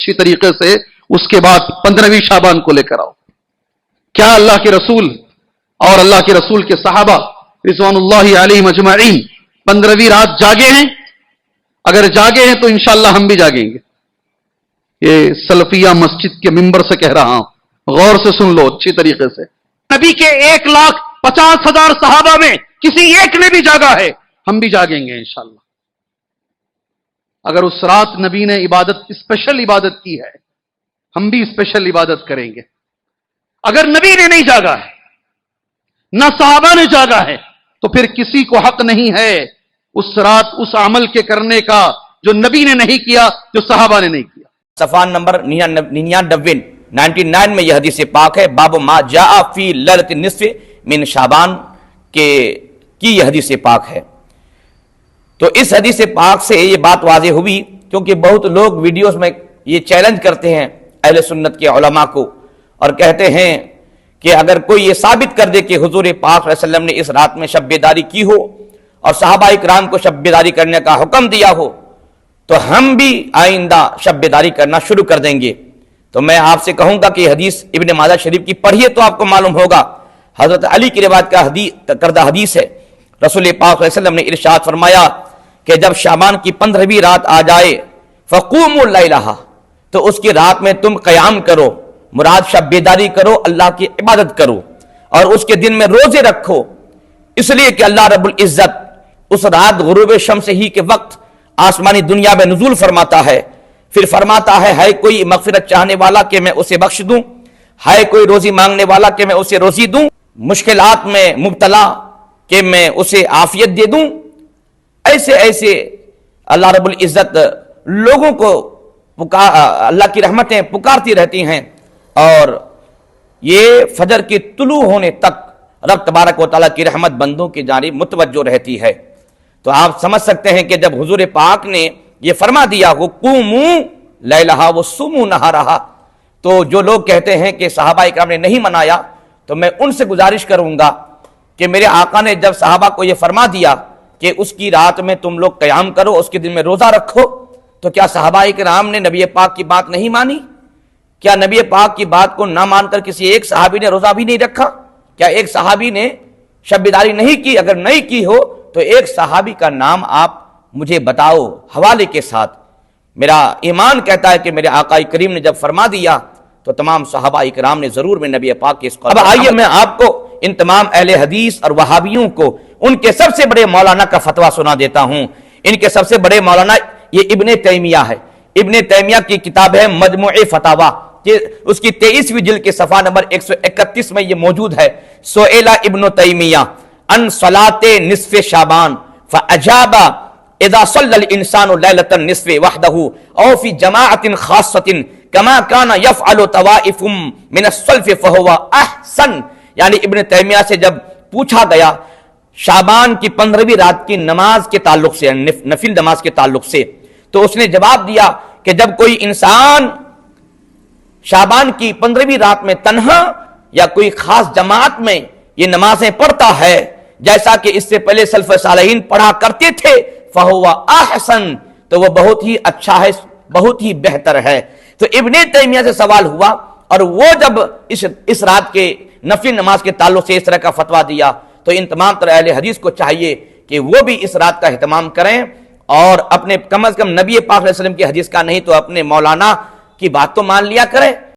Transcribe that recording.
اچھی طریقے سے اس کے بعد 15ویں شعبان کو لے کر آؤ. کیا اللہ کے رسول اور اللہ کے رسول کے صحابہ رضوان اللہ علیہم اجمعین 15ویں رات جاگے ہیں؟ اگر جاگے ہیں تو انشاءاللہ ہم بھی جاگیں گے. یہ سلفیہ مسجد کے ممبر سے کہہ رہا ہوں، غور سے سن لو اچھی طریقے سے. نبی کے 1,50,000 صحابہ میں کسی ایک نے بھی جاگا ہے، ہم بھی جاگیں گے انشاءاللہ. اگر اس رات نبی نے اسپیشل عبادت کی ہے، ہم بھی اسپیشل عبادت کریں گے. اگر نبی نے نہیں جاگا ہے، نہ صحابہ نے جاگا ہے، تو پھر کسی کو حق نہیں ہے اس رات اس عمل کے کرنے کا جو نبی نے نہیں کیا، جو صحابہ نے نہیں کیا. صفحہ نمبر 99 میں یہ حدیث پاک ہے، باب ما جاء فی لیلۃ النصف من شعبان کی یہ حدیث پاک ہے. تو اس حدیث پاک سے یہ بات واضح ہوئی، کیونکہ بہت لوگ ویڈیوز میں یہ چیلنج کرتے ہیں اہل سنت کے علماء کو، اور کہتے ہیں کہ اگر کوئی یہ ثابت کر دے کہ حضور پاک صلی اللہ علیہ وسلم نے اس رات میں شب بیداری کی ہو اور صحابہ اکرام کو شب بیداری کرنے کا حکم دیا ہو، تو ہم بھی آئندہ شب بیداری کرنا شروع کر دیں گے. تو میں آپ سے کہوں گا کہ یہ حدیث ابن ماجہ شریف کی پڑھیے تو آپ کو معلوم ہوگا. حضرت علی کی روایت کا کردہ حدیث ہے. رسول پاک صلی اللہ علیہ وسلم نے ارشاد فرمایا کہ جب شعبان کی 15ویں رات آ جائے فقوموا لیلہا، تو اس کی رات میں تم قیام کرو، مراد شب بیداری کرو، اللہ کی عبادت کرو، اور اس کے دن میں روزے رکھو، اس لیے کہ اللہ رب العزت اس رات غروب شمس ہی کے وقت آسمانی دنیا میں نزول فرماتا ہے. پھر فرماتا ہے کوئی مغفرت چاہنے والا کہ میں اسے بخش دوں، ہے کوئی روزی مانگنے والا کہ میں اسے روزی دوں، مشکلات میں مبتلا کہ میں اسے عافیت دے دوں. ایسے اللہ رب العزت لوگوں کو اللہ کی رحمتیں پکارتی رہتی ہیں، اور یہ فجر کے طلوع ہونے تک رب تبارک و تعالیٰ کی رحمت بندوں کی جانب متوجہ رہتی ہے. تو آپ سمجھ سکتے ہیں کہ جب حضور پاک نے یہ فرما دیا قوموا لیلہا وصوموا نہارہا، تو جو لوگ کہتے ہیں کہ صحابہ اکرام نے نہیں منایا، تو میں ان سے گزارش کروں گا کہ میرے آقا نے جب صحابہ کو یہ فرما دیا کہ اس کی رات میں تم لوگ قیام کرو، اس کے دن میں روزہ رکھو، تو کیا صحابہ اکرام نے نبی پاک کی بات نہیں مانی؟ کیا نبی پاک کی بات کو نہ مان کر کسی ایک صحابی نے روزہ بھی نہیں رکھا؟ کیا ایک صحابی نے شب بیداری نہیں کی؟ اگر نہیں کی ہو تو ایک صحابی کا نام آپ مجھے بتاؤ حوالے کے ساتھ. میرا ایمان کہتا ہے کہ میرے آقا کریم نے جب فرما دیا تو تمام صحابہ اکرام نے ضرور میں نبی پاک کے اس قول. اب آئیے میں آپ کو ان تمام اہل حدیث اور وہابیوں کو ان کے سب سے بڑے مولانا کا فتویٰ سنا دیتا ہوں. ان کے سب سے بڑے مولانا یہ ابن تیمیہ ہے. ابن تیمیہ کی کتاب ہے مجموع فتاوی، اس کی 23ویں جلد کے صفحہ نمبر 131 میں یہ موجود ہے. سئل ابن تیمیہ عن صلاۃ نصف شعبان فاجاب اذا صلى الانسان ليلة النصف وحده او في جماعة خاصة كما كان يفعل طوائف من السلف فهو احسن. یعنی ابن تیمیہ سے جب پوچھا گیا شعبان کی 15ویں رات کی نماز کے تعلق سے، نفل نماز کے تعلق سے، تو اس نے جواب دیا کہ جب کوئی انسان شعبان کی 15ویں رات میں تنہا یا کوئی خاص جماعت میں یہ نمازیں پڑھتا ہے جیسا کہ اس سے پہلے سلف صالحین پڑھا کرتے تھے، فہو احسن، تو وہ بہت ہی اچھا ہے، بہت ہی بہتر ہے. تو ابن تیمیہ سے سوال ہوا، اور وہ جب اس رات کے نفل نماز کے تعلق سے اس طرح کا فتویٰ دیا، تو ان تمام طرح اہل حدیث کو چاہیے کہ وہ بھی اس رات کا اہتمام کریں، اور اپنے کم از کم نبی پاک علیہ وسلم کی حدیث کا نہیں تو اپنے مولانا کی بات تو مان لیا کریں.